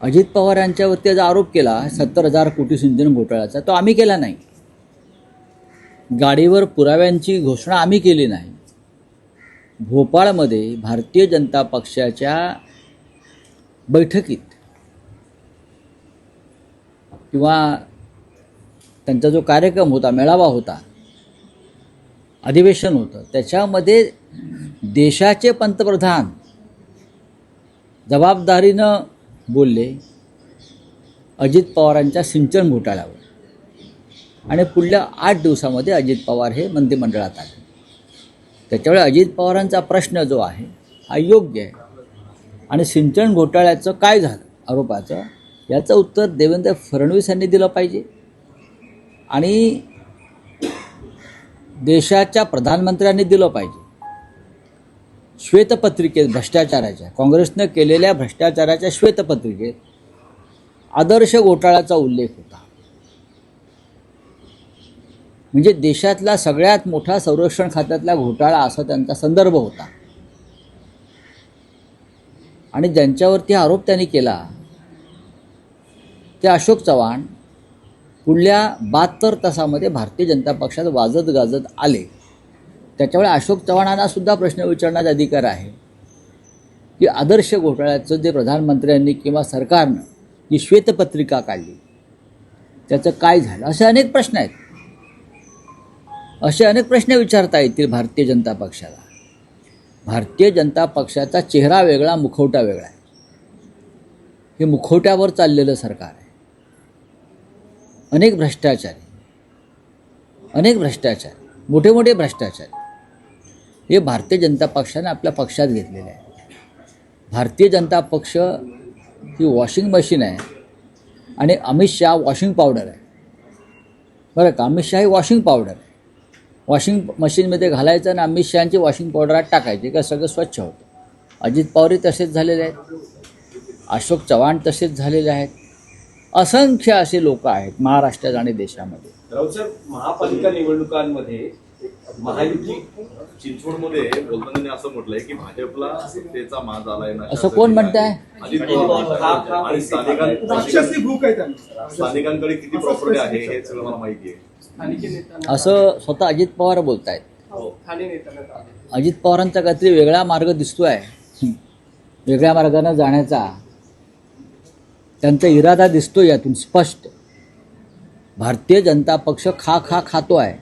अजित पवार यांच्यावरती जो आरोप केला 70,000 कोटी सिंचन घोटाळ्याचा, तो आम्ही केला नाही. गाडीवर पुराव्यांची घोषणा आम्ही केली नाही. भोपाळमध्ये भारतीय जनता पक्षाच्या बैठकीत किंवा त्यांचा जो कार्यक्रम होता, मेळावा होता, अधिवेशन होतं, त्याच्यामध्ये देशाचे पंतप्रधान जबाबदारीनं बोलले अजित पवारांच्या सिंचन घोटाळ्यावर, आणि पुढल्या 8 दिवसामध्ये अजित पवार हे मंत्रिमंडळात आले. त्याच्यामुळे अजित पवारांचा प्रश्न जो आहे हा योग्य आहे. आणि सिंचन घोटाळ्याचं काय झालं आरोपाचं, याचं उत्तर देवेंद्र फडणवीस यांनी दिलं पाहिजे. आणि देशाच्या प्रधानमंत्र्यांनी दिलं पाहिजे. श्वेतपत्रिकेत भ्रष्टाचाराच्या, काँग्रेसनं केलेल्या भ्रष्टाचाराच्या श्वेतपत्रिकेत आदर्श घोटाळ्याचा उल्लेख होता. म्हणजे देशातला सगळ्यात मोठा संरक्षण खात्यातला घोटाळा असा त्यांचा संदर्भ होता. आणि ज्यांच्यावरती आरोप त्यांनी केला ते अशोक चव्हाण पुढल्या 72 तासामध्ये भारतीय जनता पक्षात वाजत गाजत आले. त्याच्यामुळे अशोक चव्हाणांना सुद्धा प्रश्न विचारण्याचा अधिकार आहे की आदर्श घोटाळ्याचं जे प्रधानमंत्र्यांनी किंवा सरकारनं जी श्वेतपत्रिका काढली त्याचं काय झालं. असे अनेक प्रश्न आहेत. असे अनेक प्रश्न विचारता येतील भारतीय जनता पक्षाला. भारतीय जनता पक्षाचा चेहरा वेगळा, मुखवटा वेगळा आहे. हे मुखवट्यावर चाललेलं सरकार आहे. अनेक भ्रष्टाचारी, मोठे मोठे भ्रष्टाचारी हे भारतीय जनता पक्षाने आपल्या पक्षात घेतलेले आहे. भारतीय जनता पक्ष ही वॉशिंग मशीन आहे आणि अमित शहा वॉशिंग पावडर आहे. बरं का, अमित शहा ही वॉशिंग पावडर आहे. वॉशिंग मशीनमध्ये घालायचं आणि अमित शहाची वॉशिंग पावडरात टाकायची का सगळं स्वच्छ होतं. अजित पवारही तसेच झालेले आहेत. अशोक चव्हाण तसेच झालेले आहेत. असंख्य असे लोक आहेत महाराष्ट्रात आणि देशामध्ये. राऊतसाहेब, महापालिका निवडणुकांमध्ये महायुती चिंचवडमध्ये बोलताना त्यांनी असं म्हटलंय की भाजपला सत्तेचा माज आलाय ना, असं कोण म्हणताय? अजित पवार आणि स्थानिकांकडे किती प्रॉपर्टी आहे हे सगळं मला माहिती आहे असं स्वतः अजित पवार बोलतायत. अजित पवारांचा काहीतरी वेगळा मार्ग दिसतोय, वेगळ्या मार्गाने जाण्याचा त्यांचा इरादा दिसतो यातून स्पष्ट. भारतीय जनता पक्ष खातो आहे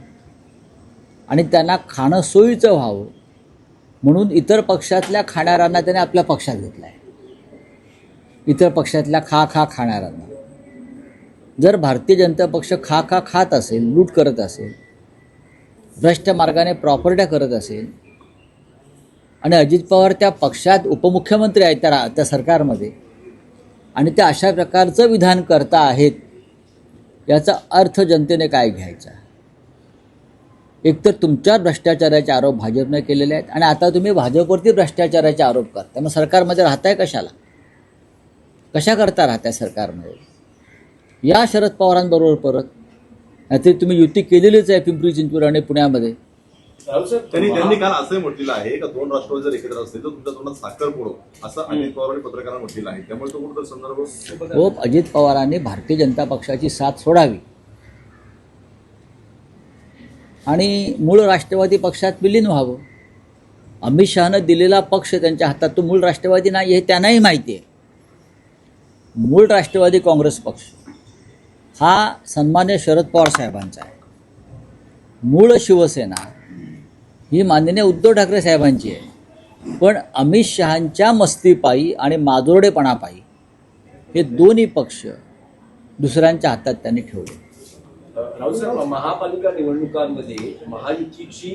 आणि त्यांना खाणं सोयीचं व्हावं म्हणून इतर पक्षातल्या खाणाऱ्यांना त्याने आपल्या पक्षात घेतलं आहे. इतर पक्षातल्या खाणाऱ्यांना. जर भारतीय जनता पक्ष खात असेल, लूट करत असेल, भ्रष्ट मार्गाने प्रॉपर्ट्या करत असेल आणि अजित पवार त्या पक्षात उपमुख्यमंत्री आहेत त्या सरकारमध्ये आणि ते अशा प्रकारचं विधान करता आहेत, याचा अर्थ जनतेने काय घ्यायचा. एकतर तुमच्यावर भ्रष्टाचाराचे आरोप भाजपने केलेले आहेत आणि आता तुम्ही भाजपवरती भ्रष्टाचाराचे आरोप करता. मग सरकारमध्ये राहताय कशाला? कशा करता राहताय सरकारमध्ये? या शरद पवारांबरोबर परत, नाहीतरी तुम्ही युती केलेलीच आहे पिंपरी चिंचवड आणि पुण्यामध्ये. त्यांनी काल असंही म्हटलेलं आहे का 2 राष्ट्रवादी जर एकत्र असतील तर तुमच्या तोंडात साखर फोडो, असं अजित पवारांनी पत्रकारांना म्हटलेलं आहे. त्यामुळे तो कुठं संदर्भ हो, अजित पवारांनी भारतीय जनता पक्षाची साथ सोडावी आणि मूळ राष्ट्रवादी पक्षात विलीन व्हावं. अमित शहानं दिलेला पक्ष त्यांच्या हातात तो मूळ राष्ट्रवादी नाही हे त्यांनाही माहिती आहे. मूळ राष्ट्रवादी काँग्रेस पक्ष हा सन्मान्य शरद पवार साहेबांचा आहे. मूळ शिवसेना ही माननीय उद्धव ठाकरे साहेबांची आहे. पण अमित शहांच्या मस्तीपायी आणि माजोरडेपणापायी हे दोन्ही पक्ष दुसऱ्यांच्या हातात त्यांनी ठेवले. राऊतसाहेब, महापालिका निवडणुकांमध्ये महायुतीची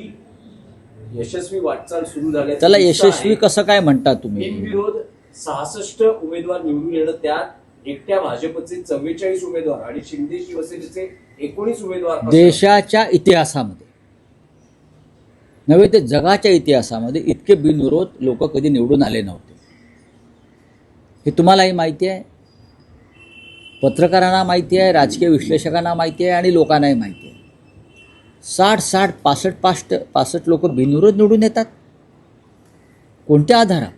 यशस्वी वाटचाल सुरू झाली. त्याला यशस्वी कसं काय म्हणता तुम्ही? बिनविरोध 66 उमेदवार निवडून येणं, त्यात एकट्या भाजपचे 44 उमेदवार आणि शिंदे शिवसेनेचे 19 उमेदवार. देशाच्या इतिहासामध्ये नव्हे तर जगाच्या इतिहासामध्ये इतके बिनविरोध लोक कधी निवडून आले नव्हते. हे तुम्हालाही माहिती आहे, पत्रकारांना माहिती आहे, राजकीय विश्लेषकांना माहिती आहे आणि लोकांनाही माहिती आहे. 60, 65 लोक बिनविरोध निवडून येतात. कोणत्या आधारावर?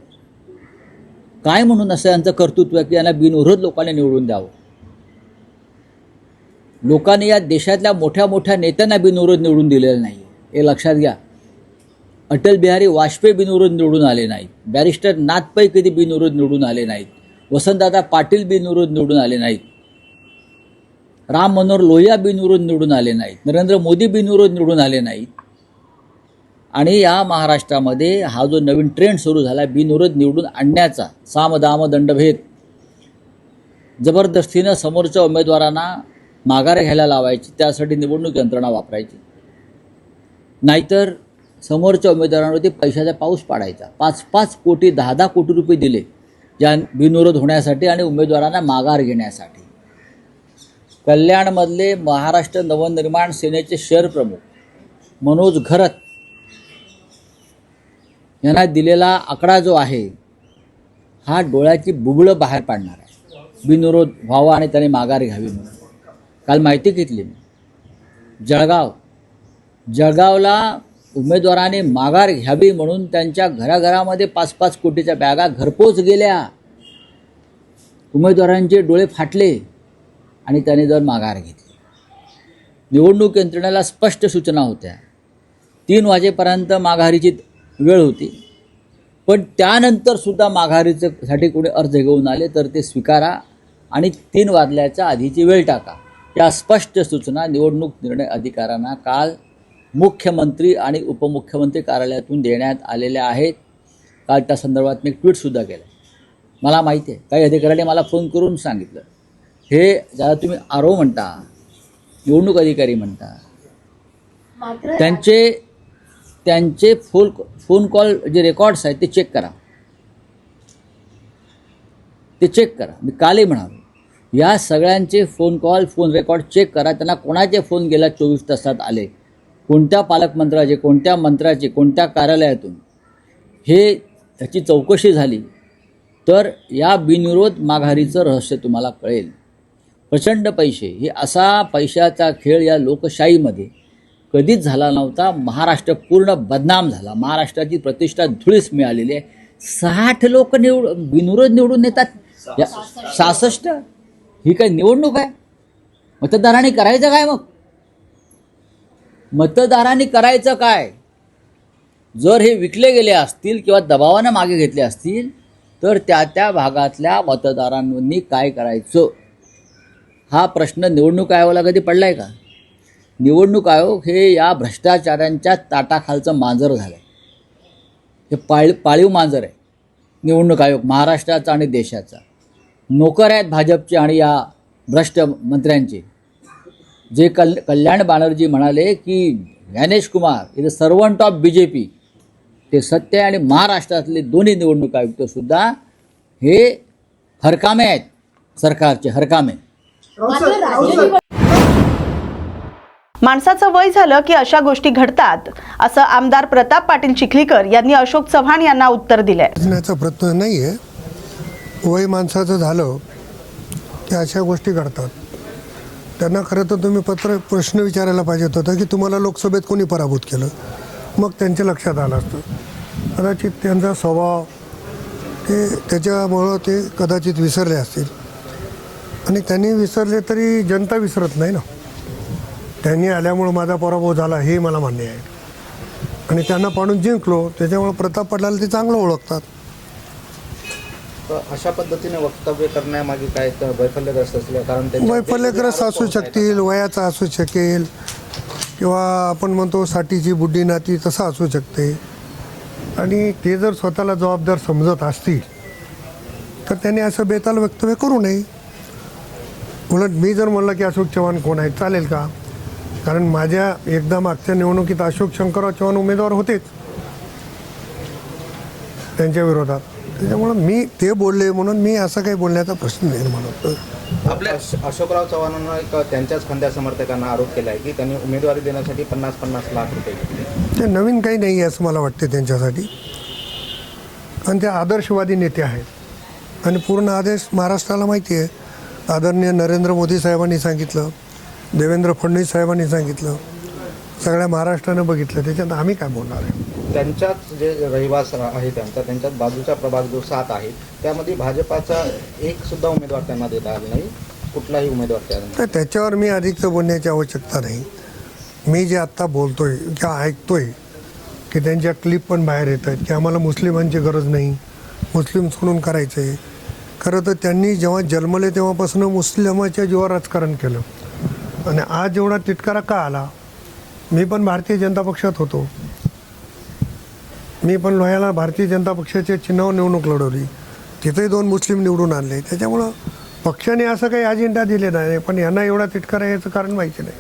काय म्हणून असं यांचं कर्तृत्व आहे की यांना बिनविरोध लोकांनी निवडून द्यावं. लोकांनी या देशातल्या मोठ्या मोठ्या नेत्यांना बिनविरोध निवडून दिलेलं नाही, हे लक्षात घ्या. अटल बिहारी वाजपेयी बिनविरोध निवडून आले नाहीत, बॅरिस्टर नाथ पै कधी बिनविरोध निवडून आले नाहीत, वसंतदादा पाटील बिनविरोध निवडून आले नाहीत, राम मनोहर लोहिया बिनविरोध निवडून आले नाहीत, नरेंद्र मोदी बिनविरोध निवडून आले नाहीत. आणि या महाराष्ट्रामध्ये हा जो नवीन ट्रेंड सुरू झाला बिनविरोध निवडून आणण्याचा, सामदाम दंडभेद, जबरदस्तीनं समोरच्या उमेदवारांना माघार घ्यायला लावायची, त्यासाठी निवडणूक यंत्रणा वापरायची, नाहीतर समोरच्या उमेदवारांवरती पैशाचा पाऊस पाडायचा. 5-5 कोटी 10-10 कोटी रुपये दिले ज्या बिनविरोध होण्यासाठी आणि उमेदवारांना माघार घेण्यासाठी. कल्याणमधले महाराष्ट्र नवनिर्माण सेनेचे शहर प्रमुख मनोज घरत यांना दिलेला आकडा जो आहे हा डोळ्याची बुबळं बाहेर पाडणार आहे. बिनविरोध व्हावा आणि त्याने माघार घ्यावी म्हणून. काल माहिती घेतली मी, जळगावला उमेदवाराने माघार घ्यावी म्हणून त्यांच्या घराघरामध्ये 5-5 कोटीच्या बॅगा घरपोच गेल्या. उमेदवारांचे डोळे फाटले आणि त्याने जर माघार घेतली. निवडणूक यंत्रणेला स्पष्ट सूचना होत्या, 3 वाजेपर्यंत माघारीची वेळ होती, पण त्यानंतर सुद्धा माघारीसाठी कोणी अर्ज घेऊन आले तर ते स्वीकारा आणि 3 वाजल्याच्या आधीची वेळ टाका. या स्पष्ट सूचना निवडणूक निर्णय अधिकाऱ्यांना काल मुख्यमंत्री आणि उपमुख्यमंत्री कार्यालयातून देण्यात आलेल्या आहेत. काल त्या संदर्भात मी ट्विटसुद्धा केलं. मला माहिती आहे काही अधिकाऱ्यांनी मला फोन करून सांगितलं, हे ज्याला तुम्ही आरो म्हणता, निवडणूक अधिकारी म्हणता, त्यांचे फोन कॉल जे रेकॉर्ड्स आहेत ते चेक करा. मी कालही म्हणालो, या सगळ्यांचे phone call, phone record check करा. त्यांना कोणाचे फोन गेल्या 24 तासात आले, कोणत्या पालकमंत्र्याचे, कोणत्या मंत्र्याचे, कोणत्या कार्यालयातून, हे त्याची चौकशी झाली तर या बिनविरोध माघारीचं रहस्य तुम्हाला कळेल. प्रचंड पैसे, हे असा पैशाचा खेळ या लोकशाहीमध्ये कधीच झाला नव्हता. महाराष्ट्र पूर्ण बदनाम झाला, महाराष्ट्राची प्रतिष्ठा धुळीस मिळालेली आहे. 60 लोक बिनविरोध निवडून येतात. 66 ही काय निवडणूक आहे? मतदारांनी करायचं काय? मग मतदारांनी करायचं काय? जर हे विकले गेले असतील किंवा दबावानं मागे घेतले असतील तर त्या भागातल्या मतदारांनी काय करायचं, हा प्रश्न निवडणूक आयोगाला कधी पडला आहे का? निवडणूक आयोग हे या भ्रष्टाचारांच्या ताटाखालचं मांजर झालं आहे. हे पाळीव मांजर आहे निवडणूक आयोग, महाराष्ट्राचा आणि देशाचा. नोकर आहेत भाजपचे आणि या भ्रष्ट मंत्र्यांचे. जे कल्याण बॅनर्जी म्हणाले की Gyanesh Kumar is a servant of BJP, ते सत्य आहे. आणि महाराष्ट्रातले दोन्ही निवडणूक आयुक्तसुद्धा हे हरकामे आहेत, सरकारचे हरकामे. माणसाचं वय झालं की अशा गोष्टी घडतात, असं आमदार प्रताप पाटील चिखलीकर यांनी अशोक चव्हाण यांना उत्तर दिलंय. प्रश्न नाहीये, वय माणसाचं झालं की अशा गोष्टी घडतात. त्यांना खरं तर तुम्ही प्रश्न विचारायला पाहिजेत होता की तुम्हाला लोकसभेत कोणी पराभूत केलं, मग त्यांच्या लक्षात आलं असतं. कदाचित त्यांचा स्वभाव त्याच्यामुळं ते कदाचित विसरले असतील. आणि त्यांनी विसरले तरी जनता विसरत नाही ना. त्यांनी आल्यामुळं माझा पराभव झाला हे मला मान्य आहे, आणि त्यांना पाडून जिंकलो त्याच्यामुळं प्रताप पाटलाला ते चांगलं ओळखतात. अशा पद्धतीने वक्तव्य करण्यामागे काय वैफल्यग्रस्त असले कारण वैफल्यग्रस्त असू शकतील, वयाचा असू शकेल, किंवा आपण म्हणतो साठीची बुड्डी नाती तसं असू शकते. आणि ते जर स्वतःला जबाबदार समजत असतील तर त्यांनी असं बेताल वक्तव्य करू नये. उलट मी जर म्हणलं की अशोक चव्हाण कोण आहेत, चालेल का? कारण माझ्या एकदा मागच्या निवडणुकीत अशोक शंकरराव चव्हाण उमेदवार होतेच त्यांच्या विरोधात. त्याच्यामुळं मी ते बोलले म्हणून मी असं काही बोलण्याचा प्रश्न निर्माण होतो. आपल्या अशोकराव चव्हाणांना एक त्यांच्याच खंद्या समर्थकांना आरोप केला आहे की त्यांनी उमेदवारी देण्यासाठी 50-50 लाख रुपये घेतले. ते नवीन काही नाही आहे असं मला वाटते त्यांच्यासाठी. आणि ते आदर्शवादी नेते आहेत आणि पूर्ण आदेश महाराष्ट्राला माहिती आहे. आदरणीय नरेंद्र मोदी साहेबांनी सांगितलं, देवेंद्र फडणवीस साहेबांनी सांगितलं, सगळ्या महाराष्ट्रानं बघितलं. त्याच्यात आम्ही काय बोलणार आहे? त्यांच्याच जे रहिवास आहे त्यांच्याच बाजूचा प्रभाग जो 7 आहे त्यामध्ये भाजपाचा एक सुद्धा उमेदवार त्यांना देता आला नाही, कुठलाही उमेदवार त्यांना. तर त्याच्यावर मी अधिकचं बोलण्याची आवश्यकता नाही. मी जे आत्ता बोलतोय किंवा ऐकतोय की त्यांच्या क्लिप पण बाहेर येत आहेत की आम्हाला मुस्लिमांची गरज नाही, मुस्लिम सोडून करायचं आहे. खरं तर त्यांनी जेव्हा जन्मले तेव्हापासून मुस्लिमाच्या जीवावर राजकारण केलं आणि आज एवढा तिटकारा का आला? मी पण भारतीय जनता पक्षात होतो. मी पण लोह्याला भारतीय जनता पक्षाच्या चिन्हावर निवडणूक लढवली, तिथेही 2 मुस्लिम निवडून आणले. त्याच्यामुळं पक्षाने असं काही अजेंडा दिले नाही, पण यांना एवढा तिटकारा याचं कारण माहिती नाही.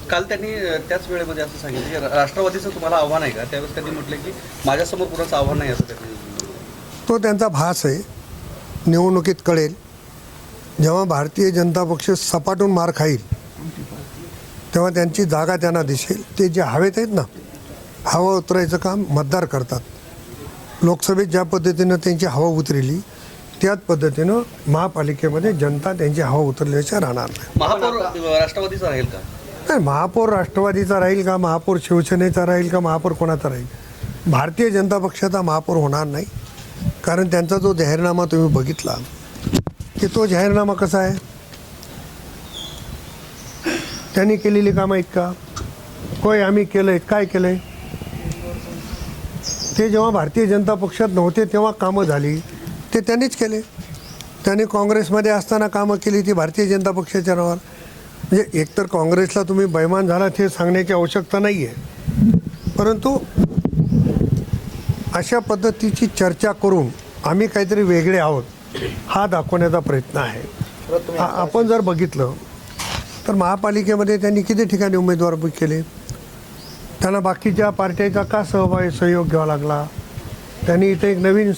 काल त्यांनी त्याच वेळेमध्ये असं सांगितलं की राष्ट्रवादीचं तुम्हाला आव्हान आहे का? त्यावेळेस त्यांनी म्हटलं की माझ्यासमोर कुणाचं आव्हान नाही असं त्यांनी. तो त्यांचा भास आहे. निवडणुकीत कळेल. जेव्हा भारतीय जनता पक्ष सपाटून मार खाईल तेव्हा त्यांची जागा त्यांना दिसेल. ते जे हवेत आहेत ना, हवा उतरायचं काम मतदार करतात. लोकसभेत ज्या पद्धतीनं त्यांची हवा उतरली त्याच पद्धतीनं महापालिकेमध्ये जनता त्यांची हवा उतरल्याशिवाय राहणार नाही. महापौर राष्ट्रवादीचा राहील का? नाही, महापौर राष्ट्रवादीचा राहील का, महापौर शिवसेनेचा राहील का, महापौर कोणाचा राहील? भारतीय जनता पक्षाचा महापौर होणार नाही. कारण त्यांचा जो जाहीरनामा तुम्ही बघितला की तो जाहीरनामा कसा आहे, त्यांनी केलेली कामं आहेत का? होय आम्ही केलं आहे. काय केलं आहे? ते जेव्हा भारतीय जनता पक्षात नव्हते तेव्हा कामं झाली ते त्यांनीच केले. त्यांनी काँग्रेसमध्ये असताना कामं केली ती भारतीय जनता पक्षाच्या नावावर. म्हणजे एकतर काँग्रेसला तुम्ही बैमान झालात हे सांगण्याची आवश्यकता नाही आहे, परंतु अशा पद्धतीची चर्चा करून आम्ही काहीतरी वेगळे आहोत हा दाखवण्याचा प्रयत्न आहे. आपण जर बघितलं तर महापालिकेमध्ये त्यांनी किती ठिकाणी उमेदवार उभे केले, त्यांना बाकीच्या पार्ट्याचा का सहयोग घ्यावा लागला, त्यांनी इथे एक नवीन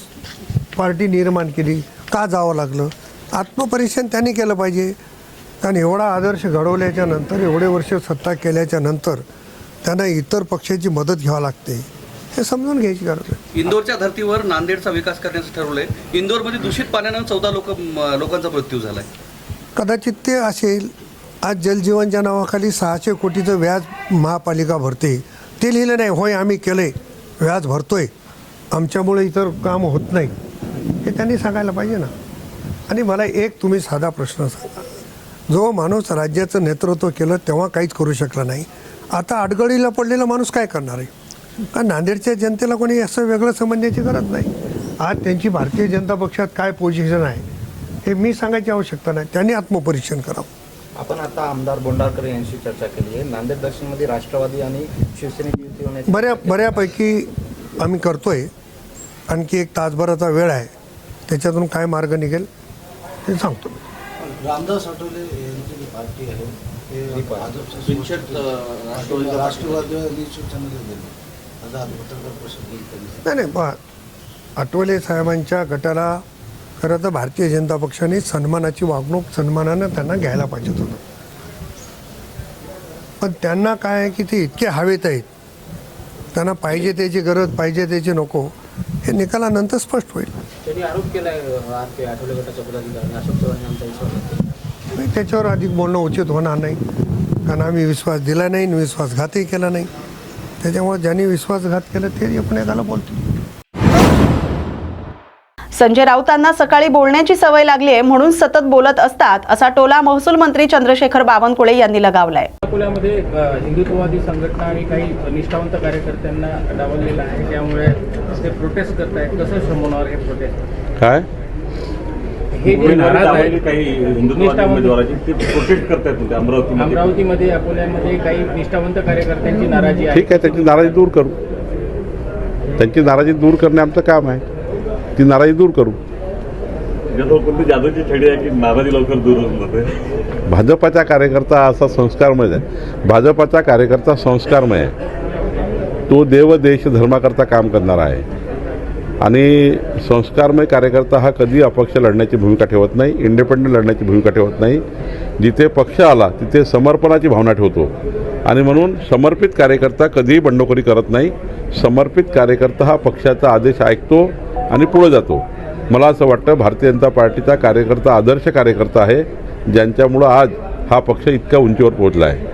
पार्टी निर्माण केली, का जावं लागलं? आत्मपरीक्षण त्यांनी केलं पाहिजे. कारण एवढा आदर्श घडवल्याच्या नंतर, एवढे वर्ष सत्ता केल्याच्या नंतर त्यांना इतर पक्षाची मदत घ्यावी लागते हे समजून घ्यायची गरज आहे. इंदोरच्या धर्तीवर नांदेडचा विकास करण्याचं ठरवलंय. इंदोरमध्ये दूषित पाण्यानं 14 लोकांचा मृत्यू झालाय. कदाचित ते असेल. आज जलजीवनच्या नावाखाली 600 कोटीचं व्याज महापालिका भरते. ते लिहिलं नाही होय आम्ही केलंय, व्याज भरतोय, आमच्यामुळे इतर काम होत नाही, हे त्यांनी सांगायला पाहिजे ना. आणि मला एक तुम्ही साधा प्रश्न सांगा, जो माणूस राज्याचं नेतृत्व केलं तेव्हा काहीच करू शकला नाही, आता अडगळीला पडलेला माणूस काय करणार आहे? कारण नांदेडच्या जनतेला कोणी असं वेगळं समजण्याची गरज नाही. आज त्यांची भारतीय जनता पक्षात काय पोझिशन आहे हे मी सांगायची आवश्यकता नाही, त्यांनी आत्मपरीक्षण करावं. आपण आता आमदार बोंडारकर यांची चर्चा केली आहे. नांदेड दक्षिणमध्ये राष्ट्रवादी आणि शिवसेनेची युती होण्याची बऱ्यापैकी आम्ही करतोय. आणखी एक तासभराचा वेळ आहे, त्याच्यातून काय मार्ग निघेल ते सांगतो. रामदास आठवले यांची जी पार्टी आहे ते राष्ट्रवादी आणि शिवसेनेला गेले. आता पत्रकार परिषद नाही पहा, आठवले साहेबांच्या गटाला खरं तर भारतीय जनता पक्षाने सन्मानाची वागणूक सन्मानानं त्यांना घ्यायला पाहिजे होतं. पण त्यांना काय आहे की ते इतके हवेत आहेत, त्यांना पाहिजे त्याची गरज, पाहिजे त्याची नको, हे निकालानंतर स्पष्ट होईल. त्यांनी आरोप केलाय आठवले गटाच्या पदाधिकारी अशोक चव्हाण यांचा विश्वास. त्याच्यावर अधिक बोलणं उचित होणार नाही, कारण आम्ही विश्वास दिला नाही आणि विश्वासघातही केला नाही. त्याच्यामुळे ज्यांनी विश्वासघात केला ते आपण एकाला बोलतो. संजय राऊतांना सकाळी बोलण्याची सवय लागली आहे म्हणून सतत बोलत असतात असा टोला महसूल मंत्री चंद्रशेखर बावनकुळे यांनी लगावलाय. अकोल्यामध्ये हिंदुत्ववादी संघटना आणि काही निष्ठावंत कार्यकर्त्यांना डावललेलं आहे, त्यामुळे ते प्रोटेस्ट करत आहेत. कसं संबोधणार हे प्रोटेस्ट? काय हे जे नाराज आहेत काही हिंदुत्ववादी उमेदवाराची ते प्रोटेस्ट करतात होते अमरावतीमध्ये, अकोल्यामध्ये काही निष्ठावंत कार्यकर्त्यांची नाराजी आहे. ठीक आहे, त्यांची नाराजी दूर करू. त्यांची नाराजी दूर करणे आमचं काम आहे. ती नाराजी दूर करू. कोणती जादूची छडी आहे की नाराजी लवकर दूर होऊन जाते. भाजपाचा कार्यकर्ता असा संस्कारमय आहे. भाजपाचा कार्यकर्ता संस्कारमय आहे. तो देव देश धर्माकरता काम करणारा आहे आणि संस्कारमय कार्यकर्ता हा कधी अपक्ष लढण्याची भूमिका ठेवत नाही, इंडिपेंडंट लढण्याची भूमिका ठेवत नाही. जिथे पक्ष आला तिथे समर्पणाची भावना ठेवतो आणि म्हणून समर्पित कार्यकर्ता कधीही बंडखोरी करत नाही. समर्पित कार्यकर्ता हा पक्षाचा आदेश ऐकतो आणि पुढे जातो. मला असं वाटतं भारतीय जनता पार्टीचा कार्यकर्ता आदर्श कार्यकर्ता आहे, ज्यांच्यामुळं आज हा पक्ष इतक्या उंचीवर पोहोचला आहे.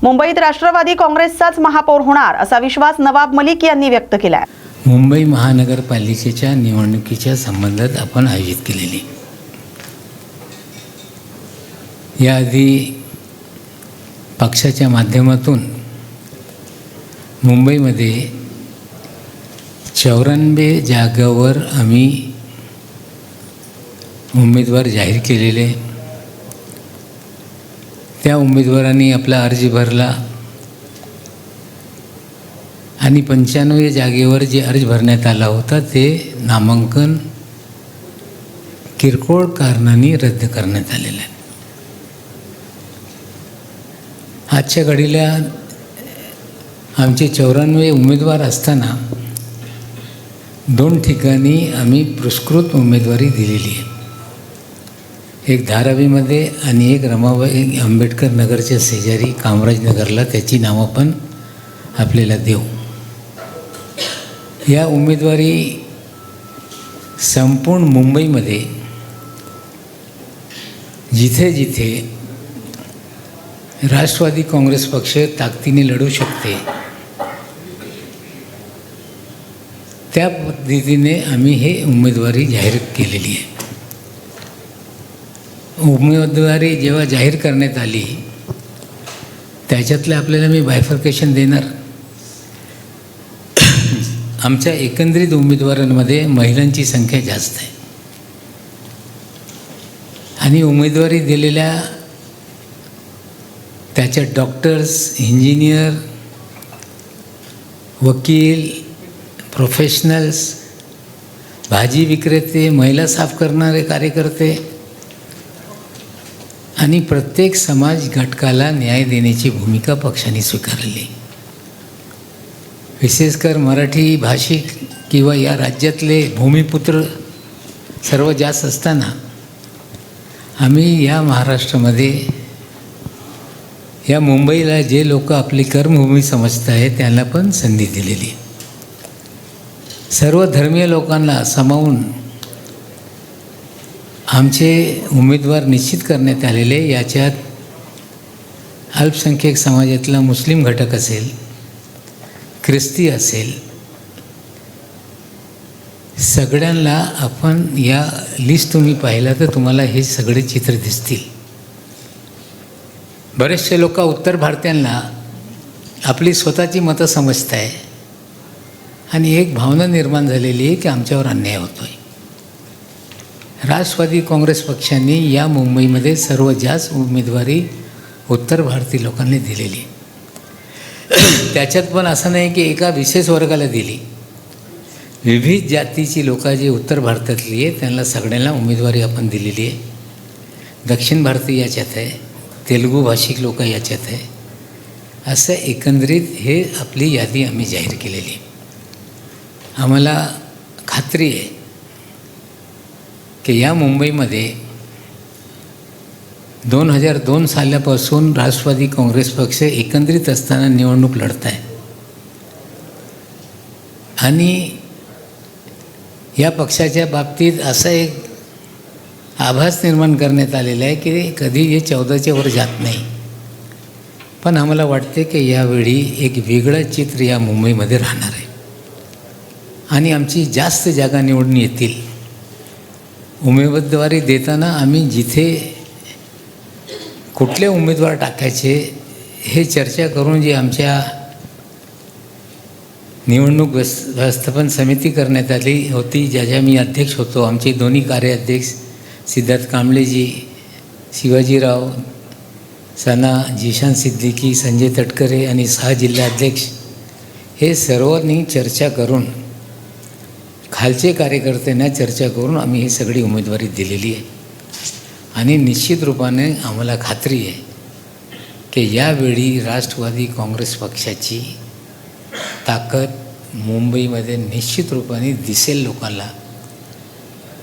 मुंबईत राष्ट्रवादी काँग्रेसचाच महापौर होणार असा विश्वास नवाब मलिक यांनी व्यक्त केलाय. मुंबई महानगरपालिकेच्या निवडणुकीच्या संबंधात आपण आयोजित केलेली याआधी पक्षाच्या माध्यमातून मुंबईमध्ये 94 जागावर आम्ही उमेदवार जाहीर केलेले. त्या उमेदवारांनी आपला अर्ज भरला आणि 95 जागेवर जे अर्ज भरण्यात आला होता ते नामांकन किरकोळ कारणांनी रद्द करण्यात आलेलं आहे. आजच्या घडीला आमचे 94 उमेदवार असताना 2 ठिकाणी आम्ही पुरस्कृत उमेदवारी दिलेली आहे. एक धारावीमध्ये आणि एक रमाबाई आंबेडकर नगरच्या शेजारी कामराजनगरला त्याची नावं पण आपल्याला देऊ. या उमेदवारी संपूर्ण मुंबईमध्ये जिथे जिथे राष्ट्रवादी काँग्रेस पक्ष ताकदीने लढू शकते त्या पद्धतीने आम्ही हे उमेदवारी जाहीर केलेली आहे. उमेदवारी जेव्हा जाहीर करण्यात आली त्याच्यातलं आपल्याला मी बायफर्केशन देणार. आमच्या एकंदरीत उमेदवारांमध्ये महिलांची संख्या जास्त आहे आणि उमेदवारी दिलेल्या त्याच्यात डॉक्टर्स, इंजिनियर, वकील, प्रोफेशनल्स, भाजी विक्रेते, महिला साफ करणारे कार्यकर्ते आणि प्रत्येक समाज घटकाला न्याय देण्याची भूमिका पक्षाने स्वीकारली. विशेषकर मराठी भाषिक किंवा या राज्यातले भूमिपुत्र सर्व जास्त असताना आम्ही या महाराष्ट्रामध्ये या मुंबईला जे लोक आपली कर्मभूमी समजत आहेत त्यांना पण संधी दिलेली. सर्व धर्मीय लोकांना सामावून आमचे उमेदवार निश्चित करण्यात आलेले. याच्यात अल्पसंख्याक समाजातला मुस्लिम घटक असेल, ख्रिस्ती असेल, सगळ्यांना आपण या लिस्ट तुम्ही पाहिला तर तुम्हाला हे सगळे चित्र दिसतील. बरेचसे लोक उत्तर भारतीयांना आपली स्वतःची मतं समजत आहे आणि एक भावना निर्माण झालेली आहे की आमच्यावर अन्याय होतो आहे. राष्ट्रवादी काँग्रेस पक्षाने या मुंबईमध्ये सर्व जास्त उमेदवारी उत्तर भारतीय लोकांनी दिलेली. त्याच्यात पण असं नाही की एका विशेष वर्गाला दिली. विविध जातीची लोक जे उत्तर भारतातली आहे त्यांना सगळ्यांना उमेदवारी आपण दिलेली आहे. दक्षिण भारतीय याच्यात आहे, तेलुगू भाषिक लोक याच्यात आहे. असं एकंदरीत हे आपली यादी आम्ही जाहीर केलेली. आम्हाला खात्री आहे की या मुंबईमध्ये 2002 सालापासून राष्ट्रवादी काँग्रेस पक्ष एकत्रित असताना निवडणूक लढत आहे आणि या पक्षाच्या बाबतीत असा एक आभास निर्माण करण्यात आलेला आहे की कधी हे 14च्या वर जात नाही. पण आम्हाला वाटते की यावेळी एक वेगळं चित्र या मुंबईमध्ये राहणार आहे आणि आमची जास्त जागा निवडून येतील. उमेदवारी देताना आम्ही जिथे कुठले उमेदवार टाकायचे हे चर्चा करून जी आमच्या निवडणूक व्यवस्थापन समिती करण्यात आली होती, ज्याच्या मी अध्यक्ष होतो. आमचे दोन्ही कार्याध्यक्ष सिद्धार्थ कांबळेजी, शिवाजीराव सना, जिशान सिद्दीकी, संजय तटकरे आणि 6 जिल्हाध्यक्ष हे सर्वांनी चर्चा करून खालचे कार्यकर्त्यांना चर्चा करून आम्ही ही सगळी उमेदवारी दिलेली आहे आणि निश्चित रूपाने आम्हाला खात्री आहे की यावेळी राष्ट्रवादी काँग्रेस पक्षाची ताकद मुंबईमध्ये निश्चित रूपाने दिसेल लोकांना.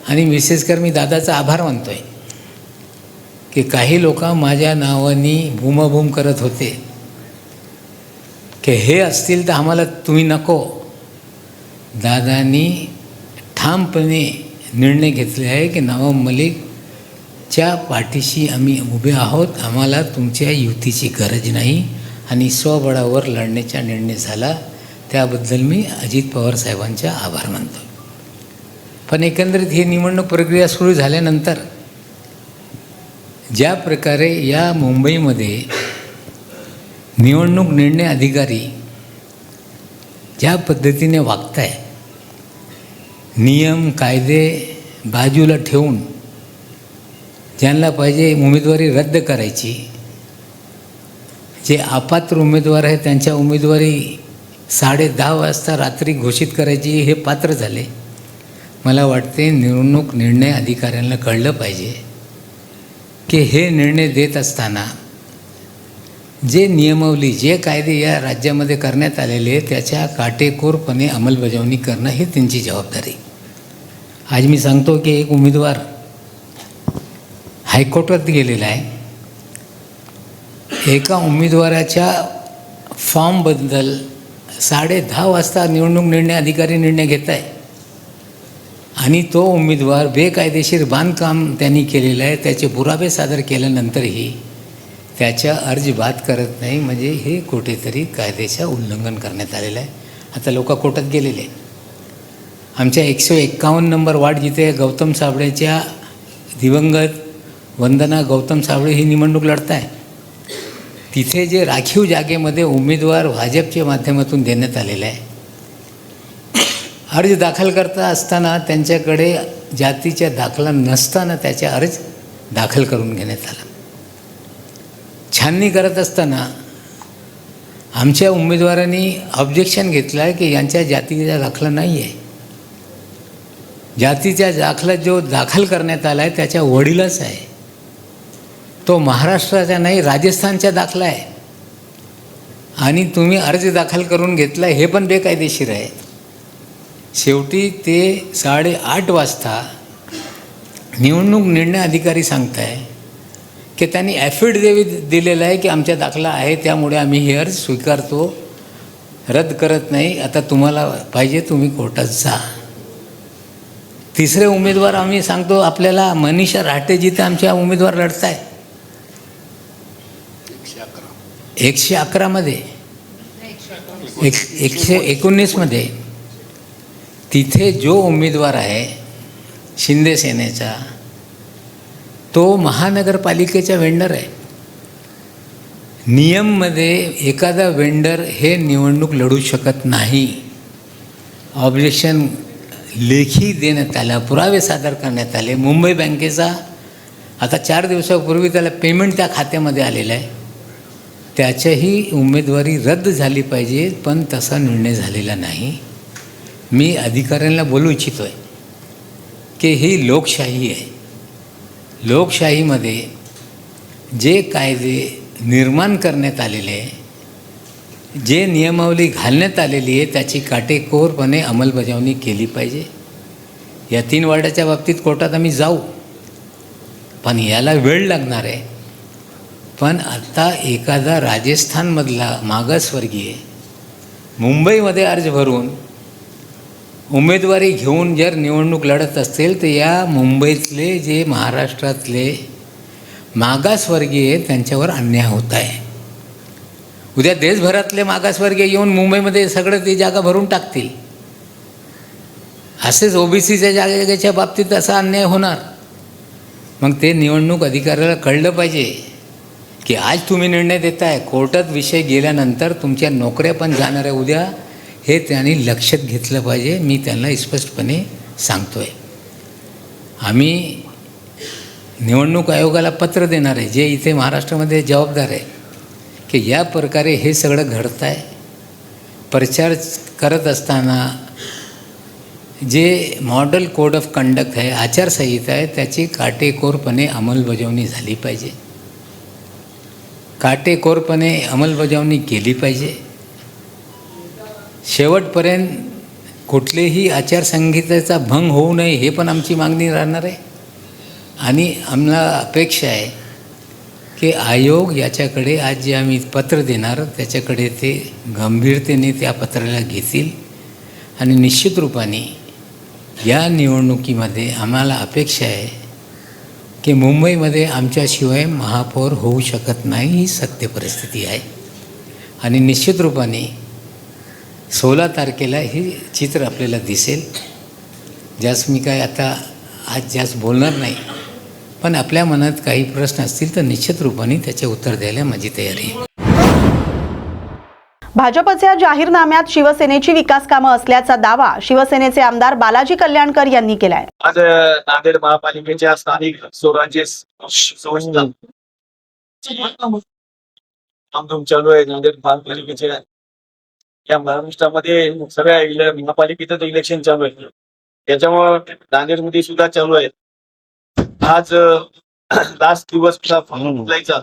आणि विशेषकर मी दादाचा आभार मानतो आहे की काही लोक माझ्या नावाने भूमभूम करत होते की हे असतील तर आम्हाला तुम्ही नको. दादांनी ठामपणे निर्णय घेतले आहे की नवाब मलिकच्या पाठीशी आम्ही उभे आहोत. आम्हाला तुमच्या युतीची गरज नाही आणि स्वबळावर लढण्याचा निर्णय झाला. त्याबद्दल मी अजित पवार साहेबांचे आभार मानतो. पण एकंदरीत ही निवडणूक प्रक्रिया सुरू झाल्यानंतर ज्या प्रकारे या मुंबईमध्ये निवडणूक निर्णय अधिकारी ज्या पद्धतीने वागत आहे, नियम कायदे बाजूला ठेवून ज्यांना पाहिजे उमेदवारी रद्द करायची, जे अपात्र उमेदवार आहे त्यांच्या उमेदवारी 10:30 वाजता रात्री घोषित करायची, हे पात्र झाले. मला वाटते निवडणूक निर्णय अधिकाऱ्यांना कळलं पाहिजे की हे निर्णय देत असताना जे नियमावली जे कायदे या राज्यामध्ये करण्यात आलेले त्याच्या काटेकोरपणे अंमलबजावणी करणं ही त्यांची जबाबदारी. आज मी सांगतो की एक उमेदवार हायकोर्टात गेलेला आहे. एका उमेदवाराच्या फॉर्मबद्दल 10:30 वाजता निवडणूक निर्णय अधिकारी निर्णय घेत आहे आणि तो उमेदवार बेकायदेशीर बांधकाम त्यांनी केलेलं आहे. त्याचे पुरावे सादर केल्यानंतरही त्याच्या अर्ज बाद करत नाही, म्हणजे हे कुठेतरी कायद्याचं उल्लंघन करण्यात आलेलं आहे. आता लोक कोर्टात गेलेले. आमच्या 151 नंबर वार्ड जिथे गौतम साबळेच्या दिवंगत वंदना गौतम साबळे ही निवडणूक लढत आहे, तिथे जे राखीव जागेमध्ये उमेदवार भाजपच्या माध्यमातून देण्यात आलेला आहे. अर्ज दाखल करता असताना त्यांच्याकडे जातीचा दाखला नसताना त्याचा अर्ज दाखल करून घेण्यात आला. छाननी करत असताना आमच्या उमेदवारांनी ऑब्जेक्शन घेतलं आहे की यांच्या जातीचा दाखला नाही आहे. जातीचा दाखला जो दाखल करण्यात आला आहे त्याच्या वडिलाच आहे, तो महाराष्ट्राचा नाही राजस्थानचा दाखला आहे आणि तुम्ही अर्ज दाखल करून घेतला हे पण बेकायदेशीर आहे. शेवटी ते 8:30 वाजता निवडणूक निर्णय अधिकारी सांगत आहे की त्यांनी ॲफिडेव्हिट दिलेलं आहे की आमचा दाखला आहे, त्यामुळे आम्ही हे अर्ज स्वीकारतो, रद्द करत नाही. आता तुम्हाला पाहिजे तुम्ही कोर्टात जा. तिसरे उमेदवार आम्ही सांगतो आपल्याला मनीषा राहटे जिथे आमच्या उमेदवार लढत आहे 111 मध्ये 119 मध्ये, तिथे जो उमेदवार आहे शिंदे सेनेचा तो महानगरपालिकेचा वेंडर आहे. नियममध्ये एखादा वेंडर हे निवडणूक लढू शकत नाही. ऑब्जेक्शन लेखी देण्यात आला, पुरावे सादर करण्यात आले. मुंबई बँकेचा आता 4 दिवसापूर्वी त्याला पेमेंट त्या खात्यामध्ये आलेलं आहे. त्याच्याही उमेदवारी रद्द झाली पाहिजे, पण तसा निर्णय झालेला नाही. मी अधिकाऱ्यांना बोलू इच्छितो आहे की ही लोकशाही आहे. लोकशाहीमध्ये जे कायदे निर्माण करण्यात आलेले आहे, जे नियमावली घालण्यात आलेली आहे त्याची काटेकोरपणे अंमलबजावणी केली पाहिजे. या 3 वार्डाच्या बाबतीत कोर्टात आम्ही जाऊ, पण याला वेळ लागणार आहे. पण आता एखादा राजस्थानमधला मागासवर्गीय मुंबईमध्ये अर्ज भरून उमेदवारी घेऊन जर निवडणूक लढत असतील तर या मुंबईतले जे महाराष्ट्रातले मागासवर्गीय त्यांच्यावर अन्याय होत आहे. उद्या देशभरातले मागासवर्गीय येऊन मुंबईमध्ये सगळं ती जागा भरून टाकतील. असेच ओबीसीच्या जागेच्या बाबतीत असा अन्याय होणार. मग ते निवडणूक अधिकाऱ्याला कळलं पाहिजे की आज तुम्ही निर्णय देताय, कोर्टात विषय गेल्यानंतर तुमच्या नोकऱ्या पण जाणार आहे उद्या, हे त्यांनी लक्षात घेतलं पाहिजे. मी त्यांना स्पष्टपणे सांगतो आहे. आम्ही निवडणूक आयोगाला पत्र देणार आहे, जे इथे महाराष्ट्रामध्ये जबाबदार आहे, की या प्रकारे हे सगळं घडतं आहे. प्रचार करत असताना जे मॉडेल कोड ऑफ कंडक्ट आहे, आचारसंहिता आहे, त्याची काटेकोरपणे अंमलबजावणी झाली पाहिजे. काटेकोरपणे अंमलबजावणी केली पाहिजे. शेवटपर्यंत कुठलेही आचारसंहितेचा भंग होऊ नये हे पण आमची मागणी राहणार आहे. आणि आम्हाला अपेक्षा आहे की आयोग याच्याकडे आज जे आम्ही पत्र देणार त्याच्याकडे ते गंभीरतेने त्या पत्राला घेतील आणि निश्चित रूपाने या निवडणुकीमध्ये आम्हाला अपेक्षा आहे की मुंबईमध्ये आमच्याशिवाय महापौर होऊ शकत नाही, ही सत्य परिस्थिती आहे. आणि निश्चित रूपाने 16 तारखेला हे चित्र आपल्याला दिसेल. ज्यास मी काय आता आज जास्त बोलणार नाही, पण आपल्या मनात काही प्रश्न असतील तर निश्चित रूपाने त्याचे उत्तर द्यायला माझी तयारी आहे. भाजपच्या जाहीरनाम्यात शिवसेनेची विकास कामं असल्याचा दावा शिवसेनेचे आमदार बालाजी कल्याणकर यांनी केलाय. आज नांदेड महापालिकेच्या स्थानिक स्वराज्य संस्था कामधूम चालू आहे. नांदेड महापालिकेच्या या महाराष्ट्रामध्ये सगळ्या महापालिकेचं इलेक्शन चालू आहे. त्याच्यामुळे नांदेडमध्ये सुद्धा चालू आहे. आज लास्ट दिवस जायचा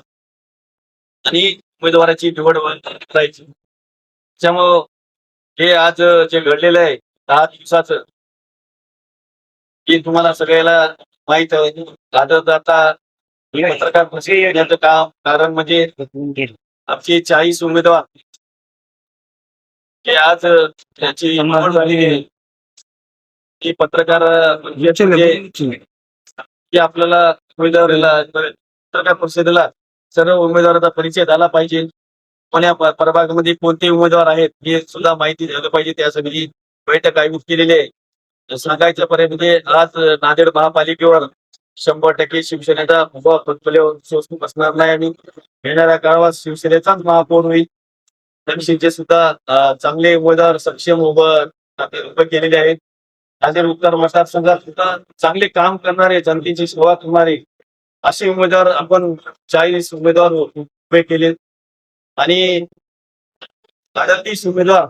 आणि उमेदवाराची निवड करायची. त्याच्यामुळं हे आज जे घडलेलं आहे 10 दिवसाचं, हे तुम्हाला सगळ्याला माहित आहे. आता पत्रकार परिषदेचं काम कारण म्हणजे आमचे 40 उमेदवार हे आज त्याची निवड झालेली आहे. की पत्रकार की आपल्याला उमेदवाराला पत्रकार परिषदेला सर्व उमेदवाराचा परिचय झाला पाहिजे. पण या प्रभागामध्ये कोणते उमेदवार आहेत हे सुद्धा माहिती झालं पाहिजे. त्यासाठी बैठक आयोजित केलेली आहे. सांगायचं पर्यंत म्हणजे आज नांदेड महापालिकेवर 100% शिवसेनेचा सोसू असणार नाही आणि येणाऱ्या काळात शिवसेनेचाच महापौर होईल. त्याविषयीचे सुद्धा चांगले उमेदवार सक्षम उभे केलेले आहेत. नांदेड उत्तर मतदारसंघात सुद्धा चांगले काम करणारे, जनतेची सेवा करणारे असे उमेदवार आपण 40 उमेदवार उभे केले आणि 38 उमेदवार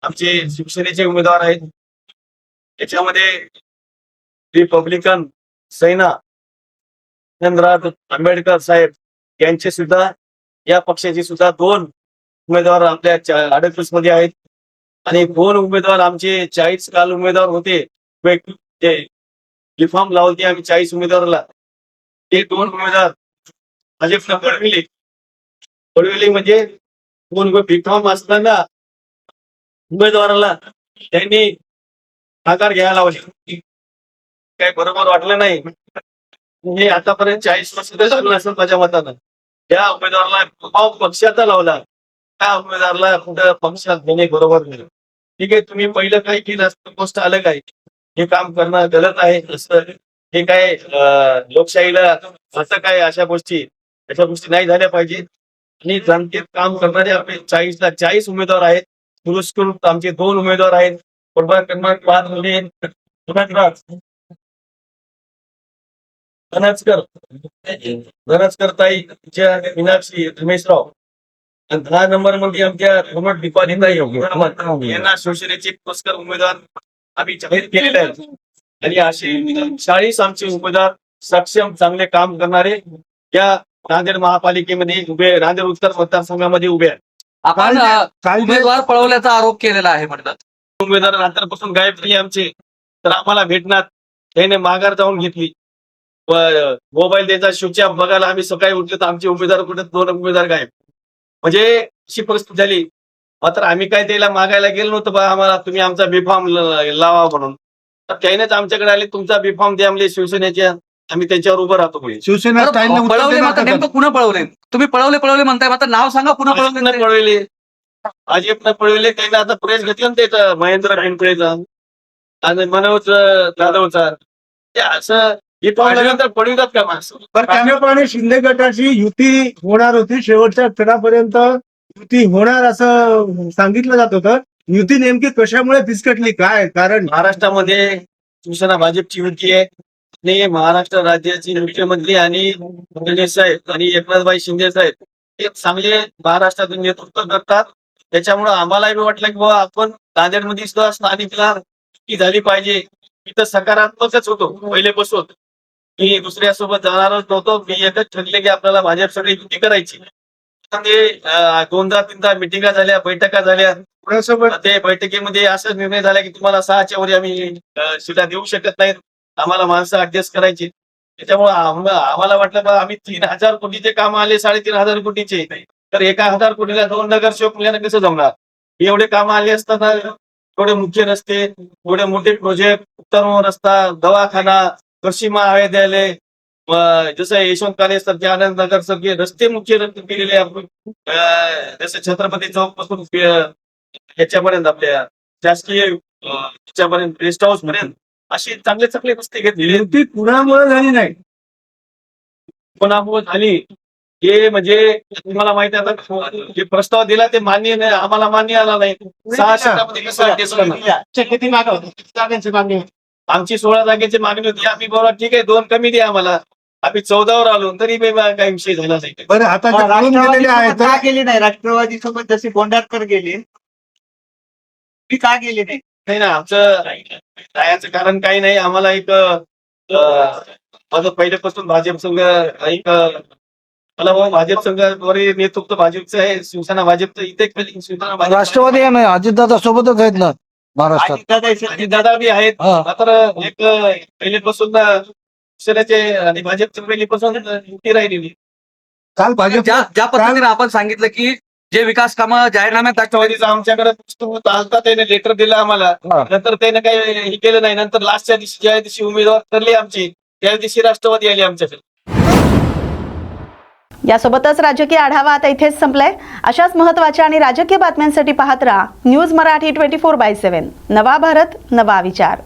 आमचे शिवसेनेचे उमेदवार आहेत. त्याच्यामध्ये रिपब्लिकन सेना नरेंद्रनाथ आंबेडकर साहेब यांचे सुद्धा, या पक्षाचे सुद्धा 2 उमेदवार आपल्या 38 मध्ये आहेत आणि 2 उमेदवार आमचे 40 काल उमेदवार होते ते रिफॉर्म लावते आम्ही 40 उमेदवाराला. ते 2 उमेदवार भाजपला पडविले म्हणजे 2 रिफॉर्म असताना उमेदवाराला त्यांनी आकार घ्यायला लावले. काही बरोबर वाटलं नाही. हे आतापर्यंत 40 वर्ष झालं असेल माझ्या मतानं. त्या उमेदवाराला पक्षाचा लावला, त्या उमेदवाराला कुठं पक्षात घेणे बरोबर नाही. ठीक आहे, तुम्ही पहिलं काही केलं असतं गोष्ट अलग आहे. हे काम करणं गलत आहे. असं हे काय लोकशाहीला असं काय अशा गोष्टी नाही झाल्या पाहिजे. आणि जनतेत काम करणारे आपले 40ला 40 उमेदवार आहेत. पुरस्कृत आमचे 2 उमेदवार आहेत. प्रभाग क्रमांक 5 मध्ये धनचकर ताई मीनाक्षी रमेशराव आणि 10 नंबर मध्ये आमच्या दीपालीताई यांना शिवसेनेचे पुरस्कार उमेदवार आम्ही जाहीर केलेले आहेत. आणि असे 40 आमचे उमेदवार सक्षम चांगले काम करणारे या नांदेड महापालिकेमध्ये उभे, नांदेड उत्तर मतदारसंघामध्ये उभे आहेत. आपण उमेदवार पळवल्याचा आरोप केलेला आहे म्हणतात. उमेदवार नंतरपासून गायब झाले आमचे, तर आम्हाला भेटणार त्याने माघार जाऊन घेतली. मोबाईल द्यायचा स्विच ऑफ बघायला आम्ही सकाळी उठलो तर आमचे उमेदवार कुठे 2 उमेदवार गायब. म्हणजे अशी परिस्थिती झाली. मात्र आम्ही काय त्याला मागायला गेलो नव्हतं बा आम्हाला तुम्ही आमचा बीफॉर्म लावा म्हणून. तर त्यानेच आमच्याकडे आले तुमचा बीफॉर्म द्या म्हणजे शिवसेनेच्या, आम्ही त्यांच्यावर उभं राहतो. शिवसेना पळवले मात्र नेमकं पुन्हा पळवले. तुम्ही पळवले म्हणताय, मात्र नाव सांगा पुन्हा पळवले. भाजपनं पळवले. त्यांनी आता प्रेस घेतला ना त्याचा महेंद्र पिंपळेचा आणि मनोज जाधवचा. ते असं पडवितात का माणसं. तर त्याप्रमाणे शिंदे गटाची युती होणार होती. शेवटच्या क्षणापर्यंत युती होणार असं सांगितलं जात होतं. युती नेमकी कशामुळे फिसकटली, काय कारण? महाराष्ट्रामध्ये शिवसेना भाजपची युती आहे आणि महाराष्ट्र राज्याचे मुख्यमंत्री आणि फडणवीस साहेब आणि एकनाथभाई शिंदे साहेब हे चांगले महाराष्ट्रातून नेतृत्व करतात. त्याच्यामुळे आम्हालाही वाटलं की बाबा आपण नांदेडमध्ये सुद्धा स्थानिकला झाली पाहिजे. इथं सकारात्मकच होतो पहिलेपासून. मी दुसऱ्यासोबत जाणारच नव्हतो. मी एकच ठरले की आपल्याला भाजप सगळी युती करायची. ते 2-3 मिटिंगा झाल्या, बैठका झाल्या. ते बैठकीमध्ये असा निर्णय झाला की तुम्हाला 6च्या वर आम्ही सीटा देऊ शकत नाहीत, आम्हाला माणसं ऍडजस्ट करायची. त्याच्यामुळे आम्हाला वाटलं बा आम्ही 3,000 कोटीचे काम आले, 3,500 कोटीचे, तर 1,000 कोटीला 2 नगरसेवक मिळालं कसं जमणार. एवढे काम आले असताना थोडे मुख्य रस्ते, थोडे मोठे प्रोजेक्ट, उत्तर रस्ता, दवाखाना, कृषी महाविद्यालय, जसं यशवंत काले सारखे, आनंद नगर सारखे रस्ते मुख्य रस्ते केलेले आपण, जसं छत्रपती चौक पासून ह्याच्यापर्यंत आपल्या शासकीय ह्याच्यापर्यंत गेस्ट हाऊस पर्यंत असे चांगले चांगले रस्ते घेतलेले. ती कुणामुळे झाली नाही, कोणामुळे झाली हे म्हणजे तुम्हाला माहिती आहे आता, जे प्रस्ताव दिला ते मान्य नाही, आम्हाला मान्य आला नाही. 6 शेतामध्ये कसं adjust करणार? किती मागं होती? किती जागांची मागणी होती? आमची 16 जागेची मागणी होती. आम्ही बरोबर ठीक आहे 2 कमी द्या आम्हाला, आम्ही 14वर आलो तरी काही विषय झाला नाही. बरं, आता जे पळून गेलेले आहेत का गेली नाही राष्ट्रवादी सोबत जशी गोंडारकर गेली ती का गेली नाही? नाही ना, आमचं जायचं कारण काही नाही. आम्हाला एक माझं पहिल्यापासून भाजप संघ एक मला भाऊ भाजप संघाद्वारे नेतृत्व भाजपचं आहे, शिवसेना भाजपचं इथे शिवसेना भाजप राष्ट्रवादी आहे ना, अजितदादा सोबतच आहेत ना महाराष्ट्रात. आणि दादा बी आहेत. हा. मात्र एक पहिलेपासून शिवसेनेचे आणि भाजपचे पहिलेपासून युती राहिलेली. काल भाजप ज्या पद्धतीने आपण सांगितलं की जे विकास कामं जाहीरनाम्यात राष्ट्रवादीचं आमच्याकडे पुस्तक आलता, त्याने लेटर दिलं आम्हाला. हा. नंतर त्याने काही हे केलं नाही. नंतर लास्टच्या दिवशी ज्या दिवशी उमेदवार ठरले आमची, त्या दिवशी राष्ट्रवादी आली आमच्याकडे. यासोबतच राजकीय आढावा आता इथेच संपलाय. अशाच महत्त्वाच्या आणि राजकीय बातम्यांसाठी पाहत राहा न्यूज मराठी 24/7. नवा भारत, नवा विचार.